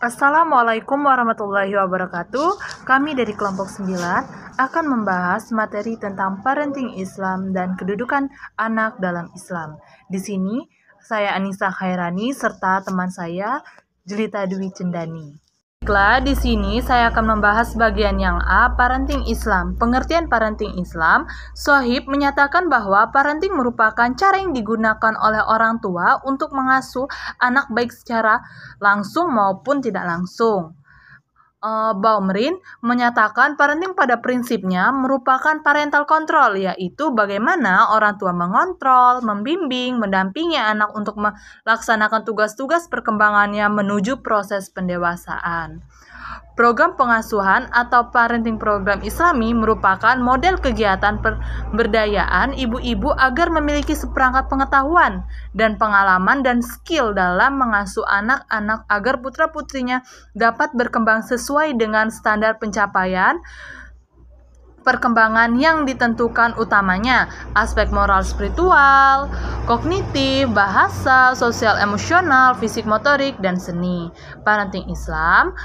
Assalamualaikum warahmatullahi wabarakatuh. Kami dari kelompok 9 akan membahas materi tentang parenting Islam dan kedudukan anak dalam Islam. Di sini saya Anissa Khairani serta teman saya Jelita Dwi Cendani. Baiklah, di sini saya akan membahas bagian yang A, parenting Islam. Pengertian parenting Islam, Sohib menyatakan bahwa parenting merupakan cara yang digunakan oleh orang tua untuk mengasuh anak baik secara langsung maupun tidak langsung. Baumrin menyatakan parenting pada prinsipnya merupakan parental control, yaitu bagaimana orang tua mengontrol, membimbing, mendampingi anak untuk melaksanakan tugas-tugas perkembangannya menuju proses pendewasaan. Program pengasuhan atau parenting program Islami merupakan model kegiatan pemberdayaan ibu-ibu agar memiliki seperangkat pengetahuan dan pengalaman dan skill dalam mengasuh anak-anak agar putra-putrinya dapat berkembang sesuai dengan standar pencapaian perkembangan yang ditentukan utamanya aspek moral spiritual, kognitif, bahasa, sosial emosional, fisik motorik, dan seni. Parenting Islam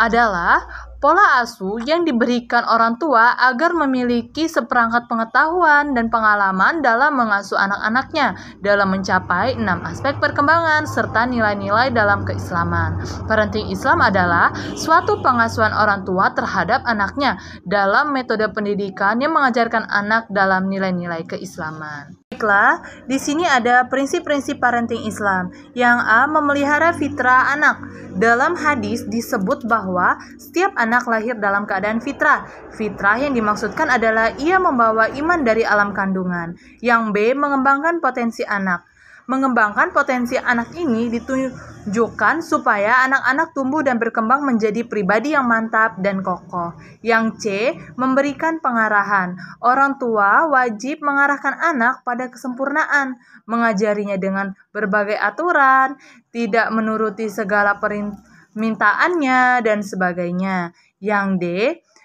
adalah pola asuh yang diberikan orang tua agar memiliki seperangkat pengetahuan dan pengalaman dalam mengasuh anak-anaknya dalam mencapai 6 aspek perkembangan serta nilai-nilai dalam keislaman. Parenting Islam adalah suatu pengasuhan orang tua terhadap anaknya dalam metode pendidikan yang mengajarkan anak dalam nilai-nilai keislaman. Baiklah, di sini ada prinsip-prinsip parenting Islam. Yang A, memelihara fitrah anak. Dalam hadis disebut bahwa setiap anak lahir dalam keadaan fitrah. Fitrah yang dimaksudkan adalah ia membawa iman dari alam kandungan. Yang B, mengembangkan potensi anak. Mengembangkan potensi anak ini ditunjukkan supaya anak-anak tumbuh dan berkembang menjadi pribadi yang mantap dan kokoh. Yang C, memberikan pengarahan. Orang tua wajib mengarahkan anak pada kesempurnaan, mengajarinya dengan berbagai aturan, tidak menuruti segala permintaannya, dan sebagainya. Yang D,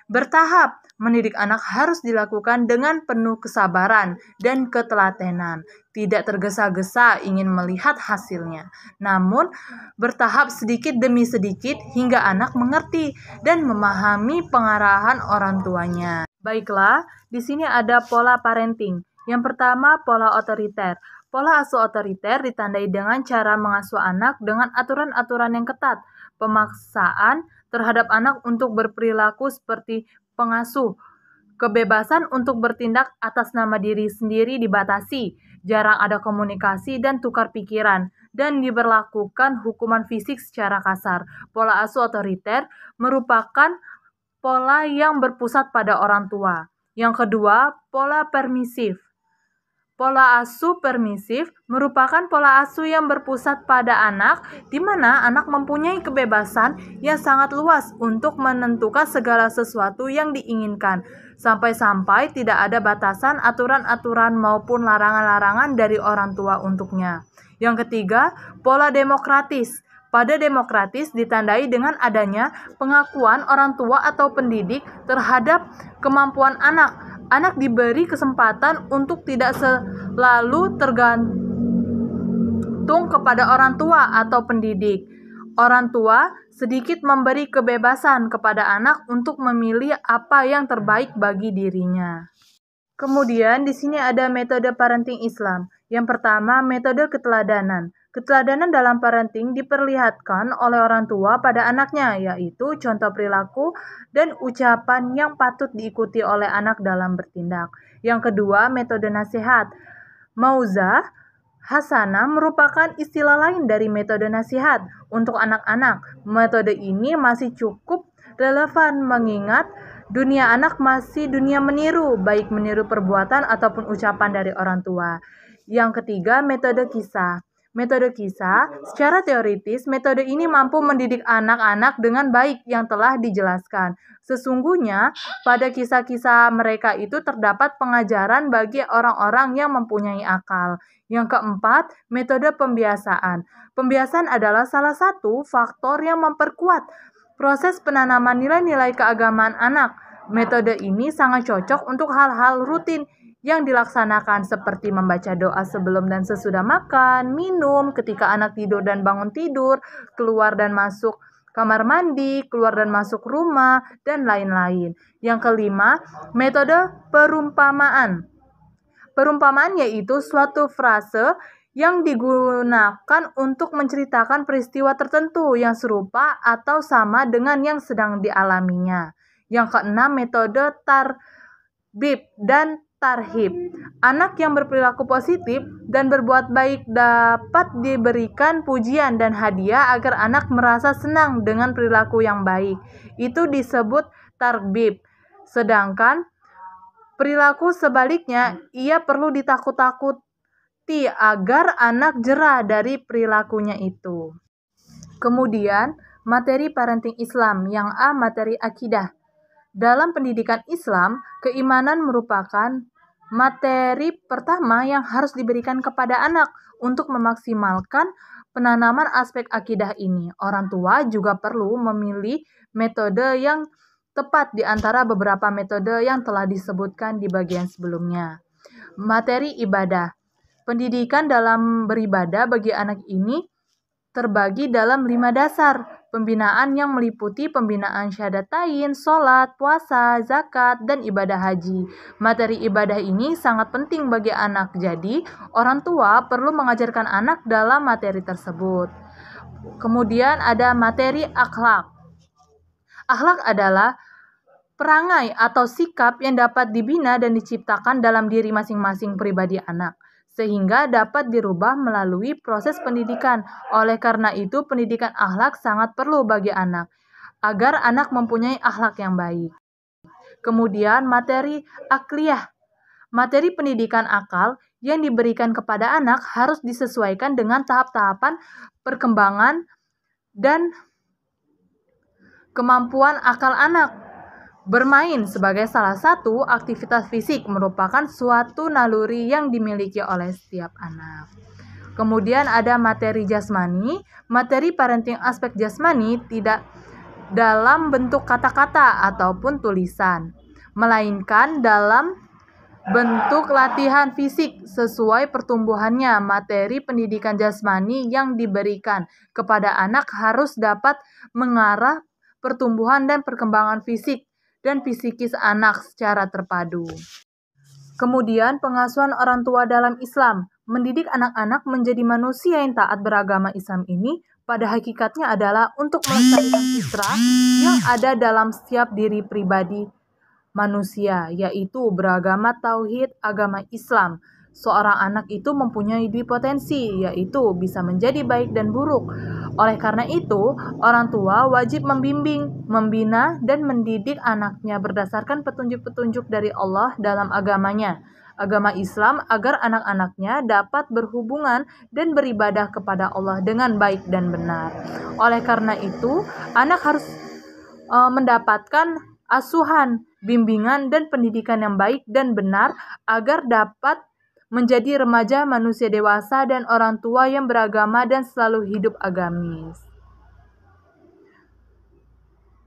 bertahap. Mendidik anak harus dilakukan dengan penuh kesabaran dan ketelatenan, tidak tergesa-gesa ingin melihat hasilnya, namun bertahap sedikit demi sedikit hingga anak mengerti dan memahami pengarahan orang tuanya. Baiklah, di sini ada pola parenting. Yang pertama, pola otoriter. Pola asuh otoriter ditandai dengan cara mengasuh anak dengan aturan-aturan yang ketat, pemaksaan terhadap anak untuk berperilaku seperti pengasuh. Kebebasan untuk bertindak atas nama diri sendiri dibatasi, jarang ada komunikasi dan tukar pikiran, dan diberlakukan hukuman fisik secara kasar. Pola asuh otoriter merupakan pola yang berpusat pada orang tua. Yang kedua, pola permisif. Pola asuh permisif merupakan pola asuh yang berpusat pada anak, di mana anak mempunyai kebebasan yang sangat luas untuk menentukan segala sesuatu yang diinginkan, sampai-sampai tidak ada batasan, aturan-aturan maupun larangan-larangan dari orang tua untuknya. Yang ketiga, pola demokratis. Pada demokratis ditandai dengan adanya pengakuan orang tua atau pendidik terhadap kemampuan anak. Anak diberi kesempatan untuk tidak selalu tergantung kepada orang tua atau pendidik. Orang tua sedikit memberi kebebasan kepada anak untuk memilih apa yang terbaik bagi dirinya. Kemudian di sini ada metode parenting Islam. Yang pertama, metode keteladanan. Keteladanan dalam parenting diperlihatkan oleh orang tua pada anaknya, yaitu contoh perilaku dan ucapan yang patut diikuti oleh anak dalam bertindak. Yang kedua, metode nasihat. Mauzah Hasanah merupakan istilah lain dari metode nasihat untuk anak-anak. Metode ini masih cukup relevan mengingat dunia anak masih dunia meniru, baik meniru perbuatan ataupun ucapan dari orang tua. Yang ketiga, metode kisah. Metode kisah, secara teoritis, metode ini mampu mendidik anak-anak dengan baik yang telah dijelaskan. Sesungguhnya, pada kisah-kisah mereka itu terdapat pengajaran bagi orang-orang yang mempunyai akal. Yang keempat, metode pembiasaan. Pembiasaan adalah salah satu faktor yang memperkuat proses penanaman nilai-nilai keagamaan anak. Metode ini sangat cocok untuk hal-hal rutin yang dilaksanakan seperti membaca doa sebelum dan sesudah makan, minum, ketika anak tidur dan bangun tidur, keluar dan masuk kamar mandi, keluar dan masuk rumah, dan lain-lain. Yang kelima, metode perumpamaan. Perumpamaan yaitu suatu frase yang digunakan untuk menceritakan peristiwa tertentu yang serupa atau sama dengan yang sedang dialaminya. Yang keenam, metode tarbib dan tarhib. Anak yang berperilaku positif dan berbuat baik dapat diberikan pujian dan hadiah agar anak merasa senang dengan perilaku yang baik. Itu disebut tarbib. Sedangkan perilaku sebaliknya, ia perlu ditakut-takuti agar anak jera dari perilakunya itu. Kemudian, materi parenting Islam. Yang A, materi akidah. Dalam pendidikan Islam, keimanan merupakan materi pertama yang harus diberikan kepada anak untuk memaksimalkan penanaman aspek akidah ini. Orang tua juga perlu memilih metode yang tepat di antara beberapa metode yang telah disebutkan di bagian sebelumnya. Materi ibadah. Pendidikan dalam beribadah bagi anak ini terbagi dalam 5 dasar. Pembinaan yang meliputi pembinaan syahadatain, sholat, puasa, zakat, dan ibadah haji. Materi ibadah ini sangat penting bagi anak, jadi orang tua perlu mengajarkan anak dalam materi tersebut. Kemudian ada materi akhlak. Akhlak adalah perangai atau sikap yang dapat dibina dan diciptakan dalam diri masing-masing pribadi anak, sehingga dapat dirubah melalui proses pendidikan. Oleh karena itu, pendidikan akhlak sangat perlu bagi anak, agar anak mempunyai akhlak yang baik. Kemudian, materi akliyah. Materi pendidikan akal yang diberikan kepada anak harus disesuaikan dengan tahap-tahapan perkembangan dan kemampuan akal anak. Bermain sebagai salah satu aktivitas fisik merupakan suatu naluri yang dimiliki oleh setiap anak. Kemudian ada materi jasmani. Materi parenting aspek jasmani tidak dalam bentuk kata-kata ataupun tulisan, melainkan dalam bentuk latihan fisik sesuai pertumbuhannya. Materi pendidikan jasmani yang diberikan kepada anak harus dapat mengarah pertumbuhan dan perkembangan fisik dan psikis anak secara terpadu. Kemudian, pengasuhan orang tua dalam Islam. Mendidik anak-anak menjadi manusia yang taat beragama Islam ini pada hakikatnya adalah untuk melestarikan fitrah yang ada dalam setiap diri pribadi manusia, yaitu beragama tauhid agama Islam. Seorang anak itu mempunyai dua potensi, yaitu bisa menjadi baik dan buruk. Oleh karena itu, orang tua wajib membimbing, membina, dan mendidik anaknya berdasarkan petunjuk-petunjuk dari Allah dalam agamanya, agama Islam, agar anak-anaknya dapat berhubungan dan beribadah kepada Allah dengan baik dan benar. Oleh karena itu, anak harus mendapatkan asuhan, bimbingan, dan pendidikan yang baik dan benar agar dapat menjadi remaja manusia dewasa dan orang tua yang beragama dan selalu hidup agamis.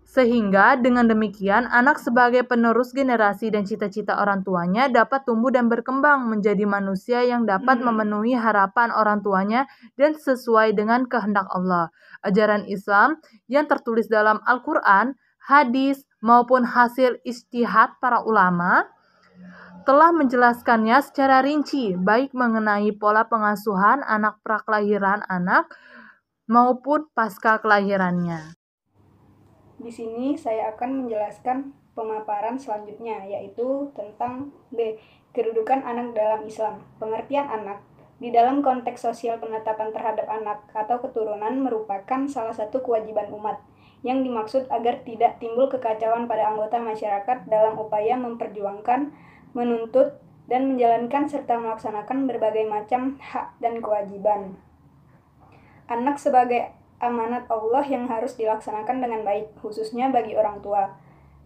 Sehingga dengan demikian anak sebagai penerus generasi dan cita-cita orang tuanya dapat tumbuh dan berkembang menjadi manusia yang dapat memenuhi harapan orang tuanya dan sesuai dengan kehendak Allah. Ajaran Islam yang tertulis dalam Al-Quran, hadis, maupun hasil ijtihad para ulama telah menjelaskannya secara rinci, baik mengenai pola pengasuhan anak prakelahiran anak maupun pasca kelahirannya. Di sini saya akan menjelaskan pemaparan selanjutnya, yaitu tentang B. Kedudukan anak dalam Islam. Pengertian anak di dalam konteks sosial, penetapan terhadap anak atau keturunan merupakan salah satu kewajiban umat yang dimaksud agar tidak timbul kekacauan pada anggota masyarakat dalam upaya memperjuangkan, menuntut, dan menjalankan serta melaksanakan berbagai macam hak dan kewajiban. Anak sebagai amanat Allah yang harus dilaksanakan dengan baik, khususnya bagi orang tua,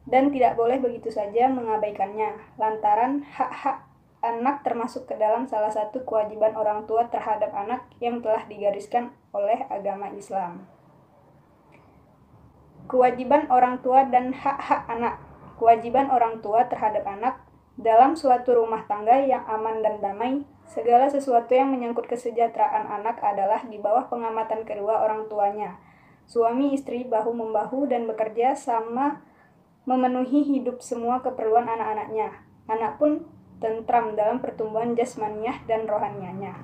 dan tidak boleh begitu saja mengabaikannya, lantaran hak-hak anak termasuk ke dalam salah satu kewajiban orang tua terhadap anak yang telah digariskan oleh agama Islam. Kewajiban orang tua dan hak-hak anak. Kewajiban orang tua terhadap anak Dalam suatu rumah tangga yang aman dan damai, segala sesuatu yang menyangkut kesejahteraan anak adalah di bawah pengamatan kedua orang tuanya. Suami istri bahu-membahu dan bekerja sama memenuhi hidup semua keperluan anak-anaknya. Anak pun tentram dalam pertumbuhan jasmaniah dan rohanianya.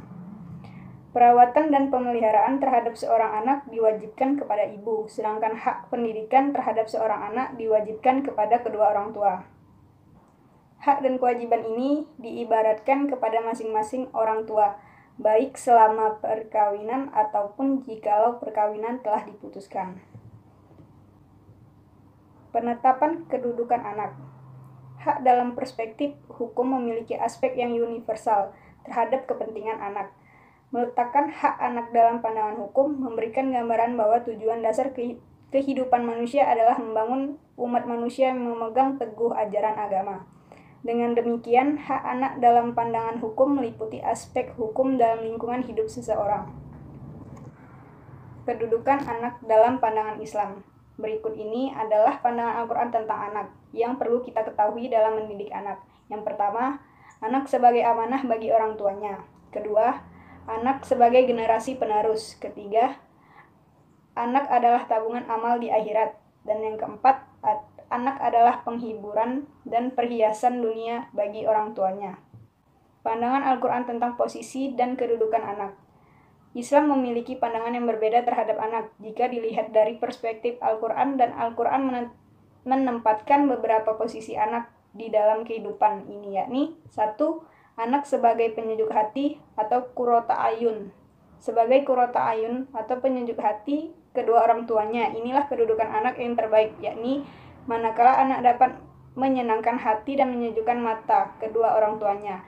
Perawatan dan pemeliharaan terhadap seorang anak diwajibkan kepada ibu, sedangkan hak pendidikan terhadap seorang anak diwajibkan kepada kedua orang tua. Hak dan kewajiban ini diibaratkan kepada masing-masing orang tua, baik selama perkawinan ataupun jikalau perkawinan telah diputuskan. Penetapan kedudukan anak. Hak dalam perspektif hukum memiliki aspek yang universal terhadap kepentingan anak. Meletakkan hak anak dalam pandangan hukum memberikan gambaran bahwa tujuan dasar kehidupan manusia adalah membangun umat manusia yang memegang teguh ajaran agama. Dengan demikian, hak anak dalam pandangan hukum meliputi aspek hukum dalam lingkungan hidup seseorang. Kedudukan anak dalam pandangan Islam. Berikut ini adalah pandangan Al-Quran tentang anak yang perlu kita ketahui dalam mendidik anak. Yang pertama, anak sebagai amanah bagi orang tuanya. Kedua, anak sebagai generasi penerus. Ketiga, anak adalah tabungan amal di akhirat. Dan yang keempat, anak adalah penghiburan dan perhiasan dunia bagi orang tuanya. Pandangan Al-Quran tentang posisi dan kedudukan anak. Islam memiliki pandangan yang berbeda terhadap anak jika dilihat dari perspektif Al-Quran, dan Al-Quran menempatkan beberapa posisi anak di dalam kehidupan ini, yakni 1. Anak sebagai penyejuk hati atau qurrata ayun. Sebagai qurrata ayun atau penyejuk hati kedua orang tuanya, inilah kedudukan anak yang terbaik, yakni manakala anak dapat menyenangkan hati dan menyejukkan mata kedua orang tuanya.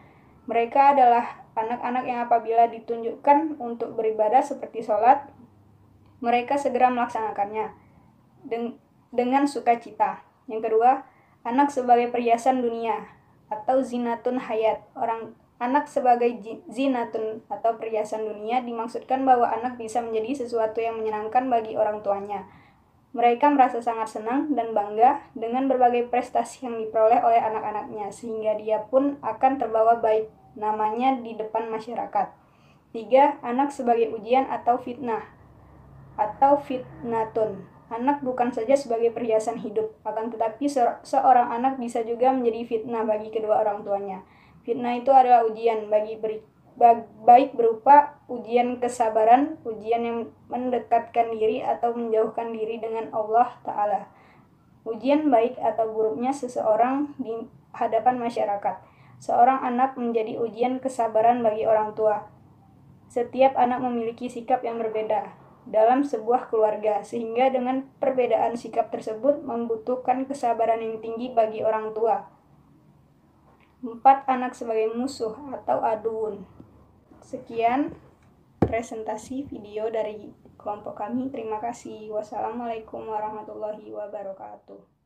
Mereka adalah anak-anak yang apabila ditunjukkan untuk beribadah seperti sholat, mereka segera melaksanakannya dengan sukacita. Yang kedua, anak sebagai perhiasan dunia atau zinatun hayat. Anak sebagai zinatun atau perhiasan dunia dimaksudkan bahwa anak bisa menjadi sesuatu yang menyenangkan bagi orang tuanya. Mereka merasa sangat senang dan bangga dengan berbagai prestasi yang diperoleh oleh anak-anaknya, sehingga dia pun akan terbawa baik namanya di depan masyarakat. 3. Anak sebagai ujian atau fitnah atau fitnatun. Anak bukan saja sebagai perhiasan hidup, akan tetapi seorang anak bisa juga menjadi fitnah bagi kedua orang tuanya. Fitnah itu adalah ujian baik berupa ujian kesabaran, ujian yang mendekatkan diri atau menjauhkan diri dengan Allah Ta'ala. Ujian baik atau buruknya seseorang di hadapan masyarakat. Seorang anak menjadi ujian kesabaran bagi orang tua. Setiap anak memiliki sikap yang berbeda dalam sebuah keluarga, sehingga dengan perbedaan sikap tersebut membutuhkan kesabaran yang tinggi bagi orang tua. 4. Anak sebagai musuh atau aduun. Sekian presentasi video dari kelompok kami. Terima kasih. Wassalamualaikum warahmatullahi wabarakatuh.